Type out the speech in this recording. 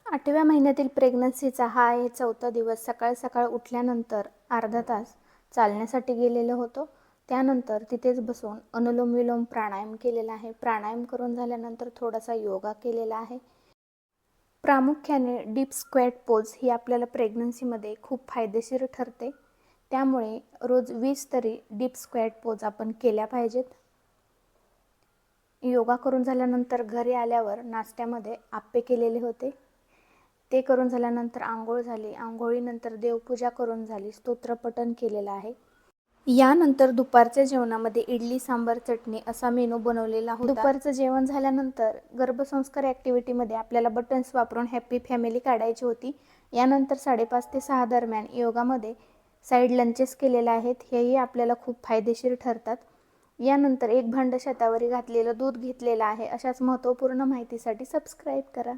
8व्या महिन्यातील प्रेग्नन्सीचा हा आहे 4था दिवस. सकाळ सकाळ उठल्यानंतर अर्धा तास चालण्यासाठी गेलेलो होतो. त्यानंतर तिथेच बसून अनुलोम विलोम प्राणायाम केलेला आहे. प्राणायाम करून झाल्यानंतर थोडासा योगा केलेला आहे. प्रामुख्याने डीप स्क्वॅट पोज ही आपल्याला प्रेग्नन्सीमध्ये खूप फायदेशीर ठरते. त्यामुळे रोज 20 तरी डीप स्क्वॅट पोज आपण केल्या पाहिजेत. योगा करून झाल्यानंतर घरी आल्यावर नाश्त्यामध्ये आप्पे केलेले होते. ते करून झाल्यानंतर आंघोळ झाली. आंघोळीनंतर देवपूजा करून झाली. स्तोत्रपठण केलेलं आहे. यानंतर दुपारच्या जेवणामध्ये इडली, सांबार, चटणी असा मेनू बनवलेला होता. दुपारचं जेवण झाल्यानंतर गर्भसंस्कार ॲक्टिव्हिटीमध्ये आपल्याला बटन्स वापरून हॅपी फॅमिली काढायची होती. यानंतर 5:30 ते 6 दरम्यान योगामध्ये साईड लंचेस केलेले आहेत. हेही आपल्याला खूप फायदेशीर ठरतात. यानंतर एक भांडं शतावरी घातलेलं दूध घेतलेलं आहे. अशाच महत्त्वपूर्ण माहितीसाठी सबस्क्राईब करा.